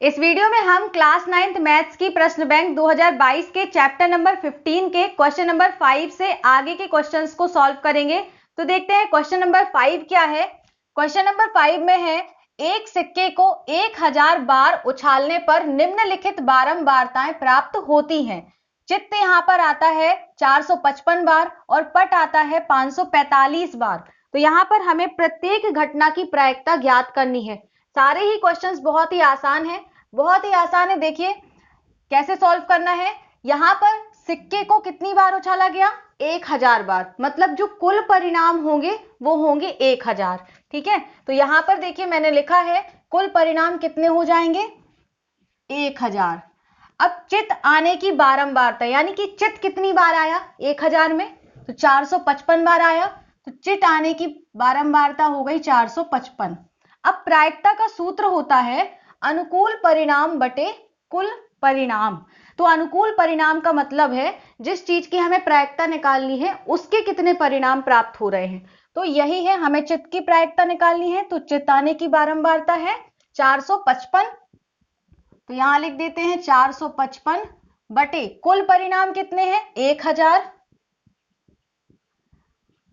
इस वीडियो में हम क्लास 9th मैथ्स की प्रश्न बैंक 2022 के चैप्टर नंबर 15 के क्वेश्चन नंबर 5 से आगे के क्वेश्चंस को सॉल्व करेंगे। तो देखते हैं क्वेश्चन नंबर 5 क्या है। क्वेश्चन नंबर 5 में है, एक सिक्के को 1000 बार उछालने पर निम्नलिखित बारंबारताएं प्राप्त होती हैं। चित्त यहाँ पर आता है 455 बार और पट आता है 545 बार। तो यहाँ पर हमें प्रत्येक घटना की प्रायिकता ज्ञात करनी है। सारे ही क्वेश्चंस बहुत ही आसान है, बहुत ही आसान है। देखिए कैसे सॉल्व करना है। यहाँ पर सिक्के को कितनी बार उछाला गया? 1000 बार, मतलब जो कुल परिणाम होंगे वो होंगे 1000। ठीक है, तो यहाँ पर देखिए मैंने लिखा है कुल परिणाम कितने हो जाएंगे? 1000। अब चित्त आने की बारंबारता, यानी कि चित्त कितनी बार आया 1000 में? तो 455 बार आया, तो चित्त आने की बारंबारता हो गई 455। अब प्रायिकता का सूत्र होता है अनुकूल परिणाम बटे कुल परिणाम। तो अनुकूल परिणाम का मतलब है जिस चीज की हमें प्रायिकता निकालनी है उसके कितने परिणाम प्राप्त हो रहे हैं। तो यही है, हमें चित्त की प्रायिकता निकालनी है। तो चित्त आने की बारंबारता है 455, तो यहां लिख देते हैं 455 बटे कुल परिणाम कितने हैं? 1000।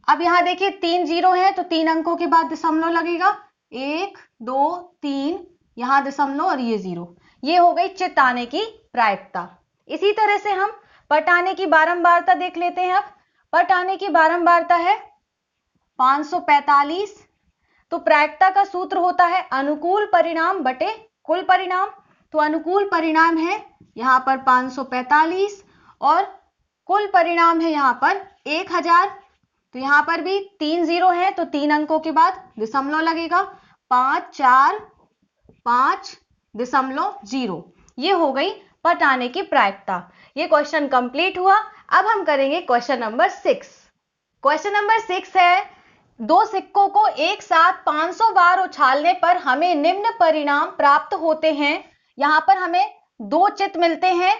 अब यहां देखिए 3 जीरो है, तो 3 अंकों के बाद दशमलव लगेगा। 1 2 3, यहां दशमलव और ये 0। ये हो गई चित्त आने की प्रायिकता। इसी तरह से हम पट आने की बारंबारता देख लेते हैं। अब पट आने की बारंबारता है 545। तो प्रायिकता का सूत्र होता है अनुकूल परिणाम बटे कुल परिणाम। तो अनुकूल परिणाम है यहां पर 545 और कुल परिणाम है यहां पर 1000। तो यहां पर भी 3 जीरो है, तो 3 अंकों के बाद दशमलव लगेगा। 5 4 5 दशमलव 0। ये हो गई पट आने की प्रायिकता। ये क्वेश्चन कंप्लीट हुआ। अब हम करेंगे क्वेश्चन नंबर 6। क्वेश्चन नंबर 6 है, दो सिक्कों को एक साथ 500 बार उछालने पर हमें निम्न परिणाम प्राप्त होते हैं। यहां पर हमें दो चित्त मिलते हैं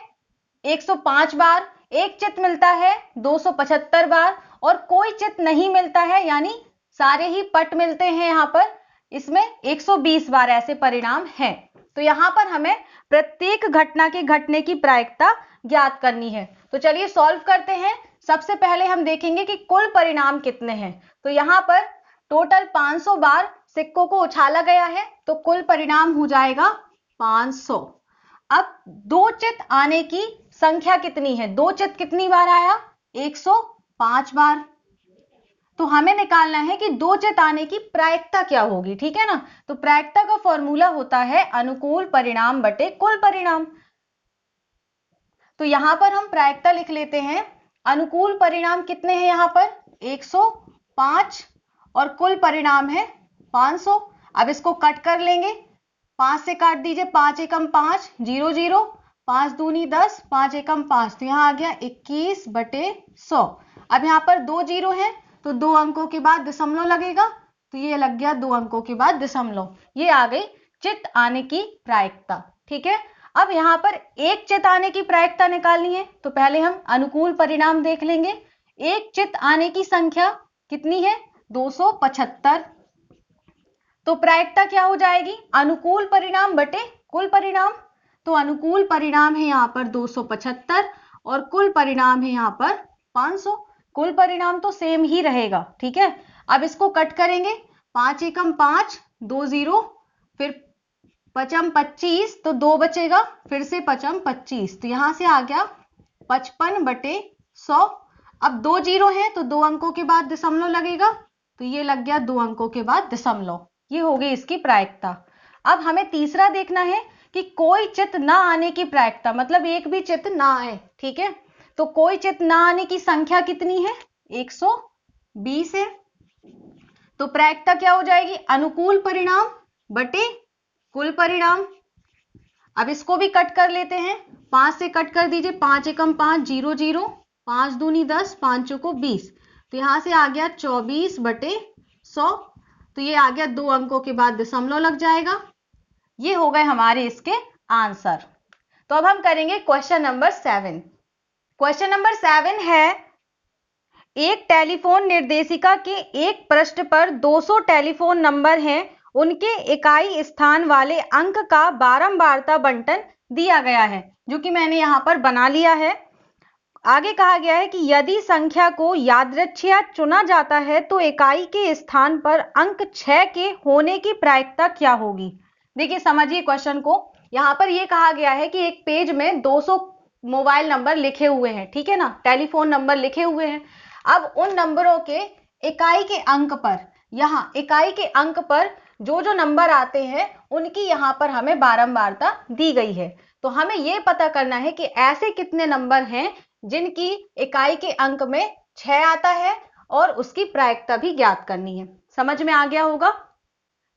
105 बार, एक चित्त मिलता है 275 बार और कोई चित्त नहीं मिलता है, यानी सारे ही पट मिलते हैं। यहां पर इसमें 120 बार ऐसे परिणाम हैं। तो यहां पर हमें प्रत्येक घटना के घटने की प्रायिकता ज्ञात करनी है। तो चलिए सॉल्व करते हैं। सबसे पहले हम देखेंगे कि कुल परिणाम कितने हैं। तो यहां पर टोटल 500 बार सिक्कों को उछाला गया है, तो कुल परिणाम हो जाएगा 500। अब दो चित्त आने की संख्या कितनी है? दो चित्त कितनी बार आया? 105 बार। तो हमें निकालना है कि दो चित्त आने की प्रायिकता क्या होगी। ठीक है ना, तो प्रायिकता का फॉर्मूला होता है अनुकूल परिणाम बटे कुल परिणाम। तो यहां पर हम प्रायिकता लिख लेते हैं। अनुकूल परिणाम कितने हैं? यहां पर 105 और कुल परिणाम है 500। अब इसको कट कर लेंगे, 5 से काट दीजिए, 5 एकम 5 0 0, 5 दूनी 10, 5 एकम 5, तो यहां आ गया 21 बटे 100। अब यहां पर दो जीरो है, तो दो अंकों के बाद दशमलव लगेगा, तो ये लग गया दो अंकों के बाद दशमलव। ये आ गई चित्त आने की प्रायिकता। ठीक है, अब यहां पर एक चित्त आने की प्रायिकता निकालनी है, तो पहले हम अनुकूल परिणाम देख लेंगे। एक चित्त आने की संख्या कितनी है? 275। तो प्रायिकता क्या हो जाएगी? अनुकूल परिणाम बटे कुल परिणाम। तो अनुकूल परिणाम है यहां पर 275 और कुल परिणाम है यहां पर 500। कुल परिणाम तो सेम ही रहेगा। ठीक है, अब इसको कट करेंगे, 5 एकम 5, 2 जीरो, फिर पचम 25, तो 2 बचेगा, फिर से पचम 25, तो यहां से आ गया 55 बटे 100। अब दो जीरो है, तो दो अंकों के बाद दशमलव लगेगा, तो ये लग गया दो अंकों के बाद दशमलव। ये हो गई इसकी प्रायिकता। अब हमें तीसरा देखना है कि कोई चित्त ना आने की प्रायिकता, मतलब एक भी चित्त ना आए। ठीक है, तो कोई चित्त ना आने की संख्या कितनी है? 120 है। तो प्रायिकता क्या हो जाएगी? अनुकूल परिणाम बटे कुल परिणाम। अब इसको भी कट कर लेते हैं, 5 से कट कर दीजिए, 5 एकम 5 0 0, 5 दूनी 10, 5 चौको 20, तो यहां से आ गया 24 बटे 100। तो ये आ गया दो अंकों के बाद दशमलव लग जाएगा। ये हो गए हमारे इसके आंसर। तो अब हम करेंगे क्वेश्चन नंबर 7। क्वेश्चन नंबर 7 है, एक टेलीफोन निर्देशिका के एक पृष्ठ पर 200 टेलीफोन नंबर हैं। उनके इकाई स्थान वाले अंक का बारंबारता बंटन दिया गया है, जो कि मैंने यहाँ पर बना लिया है। आगे कहा गया है कि यदि संख्या को यादृच्छिक चुना जाता है तो इकाई के स्थान पर अंक 6 के होने की प्रायिकता क्या होगी। देखिए समझिए क्वेश्चन को। यहाँ पर यह कहा गया है कि एक पेज में 200 मोबाइल नंबर लिखे हुए हैं, ठीक है ना, टेलीफोन नंबर लिखे हुए हैं। अब उन नंबरों के इकाई के अंक पर, यहाँ इकाई के अंक पर जो जो नंबर आते हैं उनकी यहाँ पर हमें बारंबारता दी गई है। तो हमें यह पता करना है कि ऐसे कितने नंबर हैं जिनकी इकाई के अंक में 6 आता है और उसकी प्रायिकता भी ज्ञात करनी है। समझ में आ गया होगा।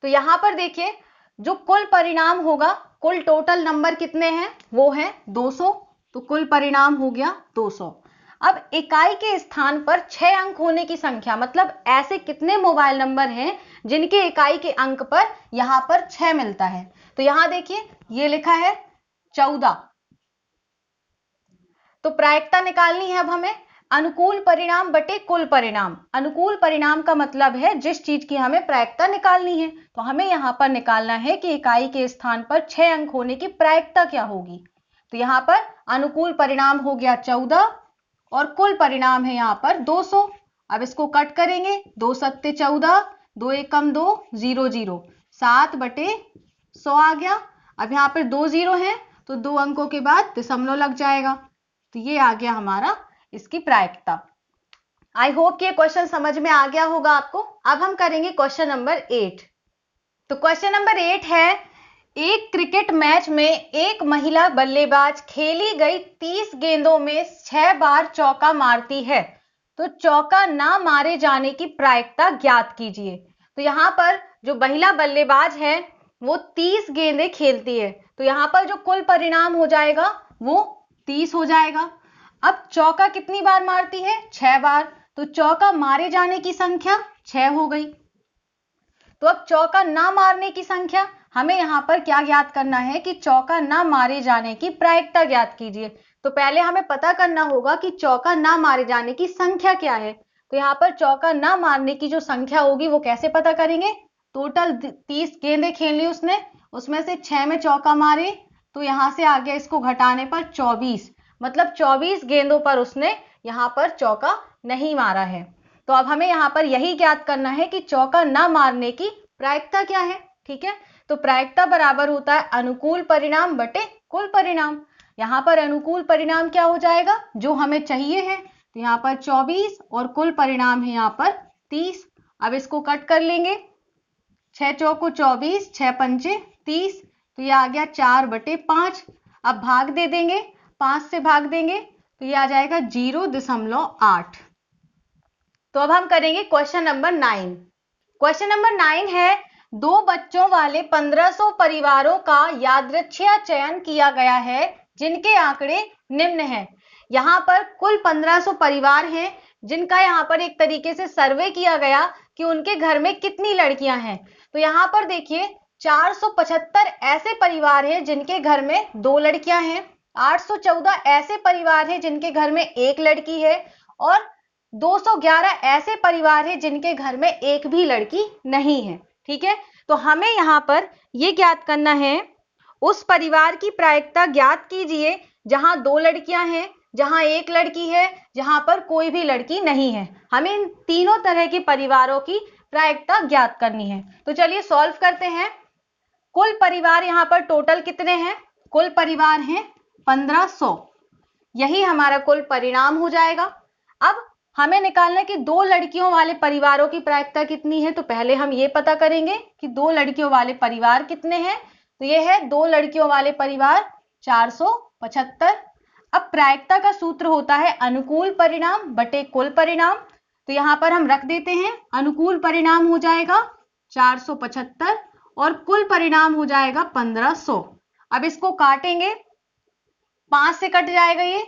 तो यहां पर देखिए जो कुल परिणाम होगा, कुल टोटल नंबर कितने हैं, वो है 200। तो कुल परिणाम हो गया 200। अब इकाई के स्थान पर 6 अंक होने की संख्या, मतलब ऐसे कितने मोबाइल नंबर हैं जिनके इकाई के अंक पर यहां पर 6 मिलता है। तो यहां देखिए ये लिखा है 14। तो प्रायिकता निकालनी है अब हमें अनुकूल परिणाम बटे कुल परिणाम। अनुकूल परिणाम का मतलब है जिस चीज की हमें प्रायिकता निकालनी है। तो हमें यहां पर निकालना है कि इकाई के स्थान पर 6 अंक होने की प्रायिकता क्या होगी। तो यहां पर अनुकूल परिणाम हो गया 14 और कुल परिणाम है यहां पर 200। अब इसको कट करेंगे, 2 सत्ते 14, 2 एकम 2, 0 0, 7 बटे 100 आ गया। अब यहाँ पर 2 0 हैं तो 2 अंकों के बाद दशमलव लग जाएगा। तो ये आ गया हमारा इसकी प्रायिकता। आई होप कि ये क्वेश्चन समझ में आ गया होगा आपको। अब हम करेंगे क्वेश्चन नंबर 8। तो क्वेश्चन नंबर 8 है, एक क्रिकेट मैच में एक महिला बल्लेबाज खेली गई 30 गेंदों में 6 बार चौका मारती है, तो चौका ना मारे जाने की प्रायिकता ज्ञात कीजिए। तो यहां पर जो महिला बल्लेबाज है वो 30 गेंदें खेलती है, तो यहां पर जो कुल परिणाम हो जाएगा वो 30 हो जाएगा। अब चौका कितनी बार मारती है, 6 बार, तो चौका मारे जाने की संख्या 6 हो गई। तो अब चौका ना मारने की संख्या, हमें यहां पर क्या ज्ञात करना है कि चौका ना मारे जाने की प्रायिकता ज्ञात कीजिए। तो पहले हमें पता करना होगा कि चौका ना मारे जाने की संख्या क्या है। तो यहां पर चौका ना मारने की जो संख्या होगी वो कैसे पता करेंगे। टोटल 30 गेंदें खेली उसने, उसमें से 6 में चौका मारे, तो यहां से आ गया इसको घटाने पर 24, मतलब 24 गेंदों पर उसने यहां पर चौका नहीं मारा है। तो अब हमें यहां पर यही ज्ञात करना है कि चौका ना मारने की प्रायिकता क्या है। ठीक है, तो प्रायिकता बराबर होता है अनुकूल परिणाम बटे कुल परिणाम। यहां पर अनुकूल परिणाम क्या हो जाएगा, जो हमें चाहिए है, तो यहां पर 24 और कुल परिणाम है यहां पर 30। अब इसको कट कर लेंगे, 6 चौको 24, 6 पंचे 30, तो ये आ गया 4 बटे 5। अब भाग दे देंगे, 5 से भाग देंगे तो ये आ जाएगा 0.8। तो अब हम करेंगे क्वेश्चन नंबर 9। क्वेश्चन नंबर 9 है, 2 बच्चों वाले 1500 परिवारों का यादृच्छिक चयन किया गया है जिनके आंकड़े निम्न हैं। यहां पर कुल 1500 परिवार हैं जिनका यहां पर एक तरीके से सर्वे किया गया कि उनके घर में कितनी लड़कियां हैं। तो यहां पर देखिए 475 ऐसे परिवार हैं जिनके घर में 2 लड़कियां हैं, 814 ऐसे परिवार हैं जिनके घर में 1 लड़की है और 211 ऐसे परिवार हैं जिनके घर में एक भी लड़की नहीं है। ठीक है, तो हमें यहां पर यह ज्ञात करना है, उस परिवार की प्रायिकता ज्ञात कीजिए जहां 2 लड़कियां हैं, जहां 1 लड़की है, जहां पर कोई भी लड़की नहीं है। हमें इन तीनों तरह के परिवारों की प्रायिकता ज्ञात करनी है। तो चलिए सॉल्व करते हैं। कुल परिवार यहां पर टोटल कितने हैं, कुल परिवार हैं 1500, यही हमारा कुल परिणाम हो जाएगा। अब हमें निकालना है कि 2 लड़कियों वाले परिवारों की प्रायिकता कितनी है। तो पहले हम ये पता करेंगे कि 2 लड़कियों वाले परिवार कितने हैं। तो ये है 2 लड़कियों वाले परिवार 475। अब प्रायिकता का सूत्र होता है अनुकूल परिणाम बटे कुल परिणाम। तो यहां पर हम रख देते हैं, अनुकूल परिणाम हो जाएगा 475 और कुल परिणाम हो जाएगा 1500। अब इसको काटेंगे, 5 से कट जाएगा, ये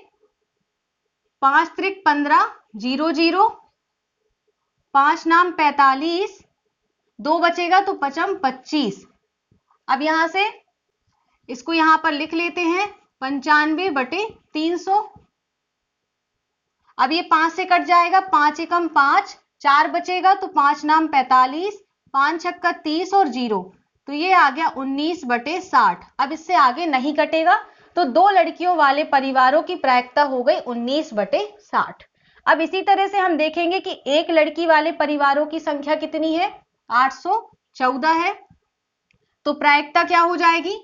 5 त्रिक 15, 0 0, 5 नाम 45, 2 बचेगा तो 5 25। अब यहां से इसको यहां पर लिख लेते हैं 95 बटे 300। अब ये 5 से कट जाएगा, 5 एकम 5, 4 बचेगा तो 5 नाम 45, 5 छक्का 30 और 0, तो ये आ गया 19/60। अब इससे आगे नहीं कटेगा, तो 2 लड़कियों वाले परिवारों की प्रायिकता हो गई 19/60। अब इसी तरह से हम देखेंगे कि एक लड़की वाले परिवारों की संख्या कितनी है, 814 है। तो प्रायिकता क्या हो जाएगी,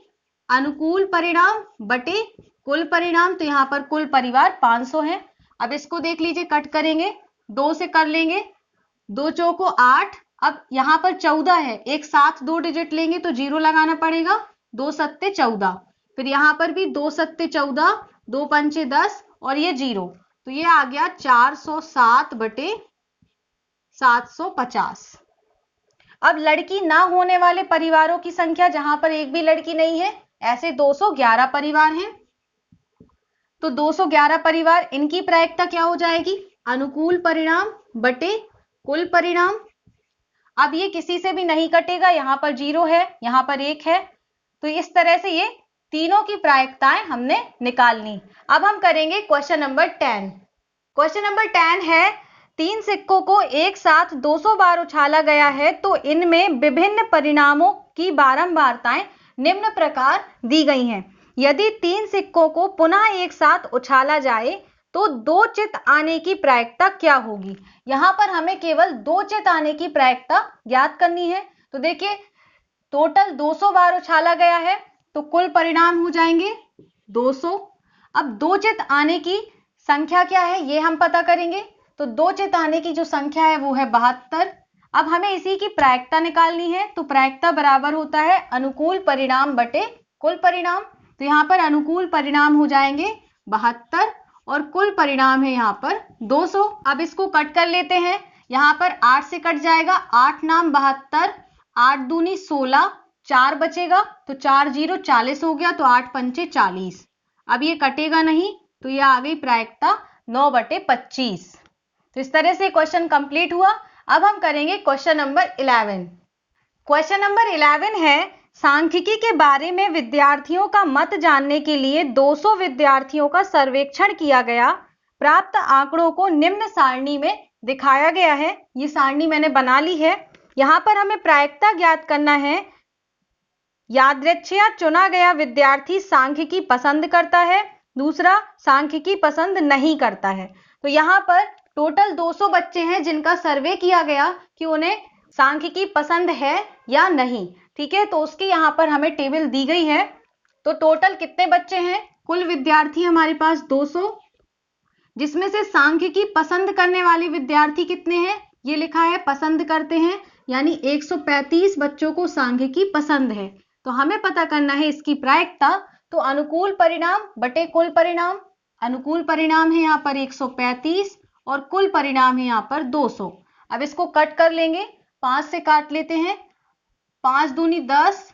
अनुकूल परिणाम बटे कुल परिणाम। तो यहां पर कुल परिवार 500 है। अब इसको देख लीजिए, कट करेंगे, 2 से कर लेंगे, 2 चौको 8। अब यहां पर 14 है, एक साथ 2 डिजिट लेंगे तो 0 लगाना पड़ेगा, 2 सत्ते 14। फिर यहां पर भी 2 सत्ते 14, 2 पंचे 10 और ये 0, तो ये आ गया 407/750। अब लड़की ना होने वाले परिवारों की संख्या, जहां पर एक भी लड़की नहीं है, ऐसे 211 परिवार हैं। तो 211 परिवार, इनकी प्रायिकता क्या हो जाएगी, अनुकूल परिणाम बटे कुल परिणाम। अब ये किसी से भी नहीं कटेगा, यहां पर 0 है, यहां पर 1 है, तो इस तरह से ये तीनों की प्रायिकताएं हमने निकालनी। अब हम करेंगे क्वेश्चन नंबर 10। क्वेश्चन नंबर 10 है, 3 सिक्कों को एक साथ 200 बार उछाला गया है, तो इनमें विभिन्न परिणामों की बारंबारताएं निम्न प्रकार दी गई हैं। यदि 3 सिक्कों को पुनः एक साथ उछाला जाए तो 2 चित आने की प्रायिकता क्या होगी। यहां पर हमें केवल 2 चित आने की प्रायिकता ज्ञात करनी है। तो देखिए, टोटल 200 बार उछाला गया है, तो कुल परिणाम हो जाएंगे 200। अब 2 चित आने की संख्या क्या है, ये हम पता करेंगे। तो 2 चित आने की जो संख्या है वो है 72। अब हमें इसी की प्रायिकता निकालनी है। तो प्रायिकता बराबर होता है अनुकूल परिणाम बटे कुल परिणाम। तो यहाँ पर अनुकूल परिणाम हो जाएंगे 72 और कुल परिणाम है यहाँ पर 200। अब इसको कट कर लेते हैं, यहाँ पर 8 से कट जाएगा, 8 नाम 72, 8 दूनी 16, 4 बचेगा, तो 4 0 40 हो गया, तो 8 पंचे 40। अब ये कटेगा नहीं, तो ये आ गई प्रायिकता 9/25। तो इस तरह से क्वेश्चन कंप्लीट हुआ। अब हम करेंगे क्वेश्चन नंबर 11। क्वेश्चन नंबर 11 है, सांख्यिकी के बारे में विद्यार्थियों का मत जानने के लिए 200 विद्यार्थियों का सर्वेक्षण किया गया। प्राप्त आंकड़ों को निम्न सारणी में दिखाया गया है। ये सारणी मैंने बना ली है। यहाँ पर हमें प्रायिकता ज्ञात करना है। यादृच्छिया चुना गया विद्यार्थी सांख्यिकी पसंद करता है, दूसरा सांख्यिकी पसंद नहीं करता है। तो यहाँ पर टोटल 200 बच्चे हैं जिनका सर्वे किया गया कि उन्हें सांख्यिकी पसंद है या नहीं। ठीक है, तो उसकी यहाँ पर हमें टेबल दी गई है। तो टोटल कितने बच्चे हैं, कुल विद्यार्थी हमारे पास 200, जिसमें से सांख्यिकी पसंद करने वाले विद्यार्थी कितने हैं, ये लिखा है पसंद करते हैं, यानी 135 बच्चों को सांख्यिकी पसंद है। तो हमें पता करना है इसकी प्रायिकता। तो अनुकूल परिणाम बटे कुल परिणाम, अनुकूल परिणाम है यहाँ पर 135 और कुल परिणाम है यहाँ पर 200। अब इसको कट कर लेंगे, 5 से काट लेते हैं, 5 दूनी 10,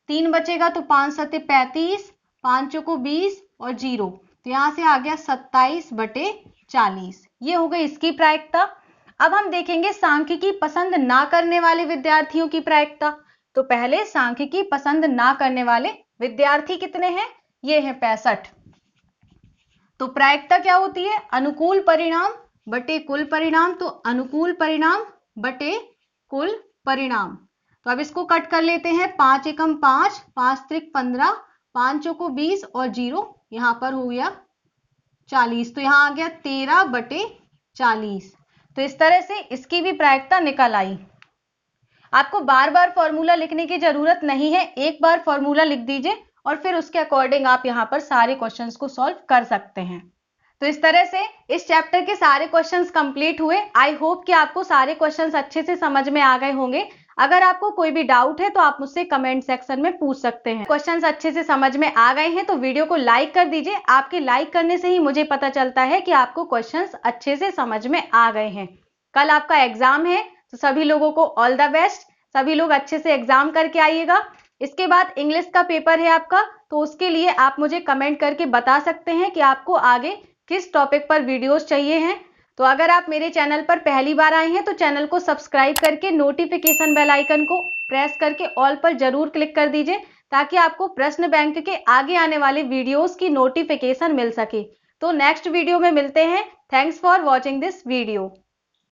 3 बचेगा, तो 5 सत्ते 35, 5 चौको 20 और 0, तो यहां से आ गया 27/40। ये हो गई इसकी प्रायिकता। अब हम देखेंगे सांख्यिकी पसंद ना करने वाले विद्यार्थियों की प्रायिकता। तो पहले सांख्यिकी पसंद ना करने वाले विद्यार्थी कितने हैं, ये है 65। तो प्रायिकता क्या होती है, अनुकूल परिणाम बटे कुल परिणाम। तो अनुकूल परिणाम बटे कुल परिणाम। तो अब इसको कट कर लेते हैं, 5 एकम 5, 5 त्रिक 15, 5 चौको 20 और 0, यहां पर हो गया 40। तो यहां आ गया 13/40। तो इस तरह से इसकी भी प्रायिकता निकल आई। आपको बार बार फॉर्मूला लिखने की जरूरत नहीं है, एक बार फॉर्मूला लिख दीजिए और फिर उसके अकॉर्डिंग आप यहाँ पर सारे क्वेश्चंस को सॉल्व कर सकते हैं। तो इस तरह से इस चैप्टर के सारे क्वेश्चंस कंप्लीट हुए। आई होप कि आपको सारे क्वेश्चंस अच्छे से समझ में आ गए होंगे। अगर आपको कोई भी डाउट है तो आप मुझसे कमेंट सेक्शन में पूछ सकते हैं। क्वेश्चंस अच्छे से समझ में आ गए हैं तो वीडियो को लाइक कर दीजिए। आपके लाइक करने से ही मुझे पता चलता है कि आपको क्वेश्चंस अच्छे से समझ में आ गए हैं। कल आपका एग्जाम है, तो सभी लोगों को ऑल द बेस्ट। सभी लोग अच्छे से एग्जाम करके आइएगा। इसके बाद इंग्लिश का पेपर है आपका, तो उसके लिए आप मुझे कमेंट करके बता सकते हैं कि आपको आगे किस टॉपिक पर वीडियोस चाहिए हैं। तो अगर आप मेरे चैनल पर पहली बार आए हैं तो चैनल को सब्सक्राइब करके नोटिफिकेशन बेल आइकन को प्रेस करके ऑल पर जरूर क्लिक कर दीजिए, ताकि आपको प्रश्न बैंक के आगे आने वाले वीडियोस की नोटिफिकेशन मिल सके। तो नेक्स्ट वीडियो में मिलते हैं। Thanks for watching this video.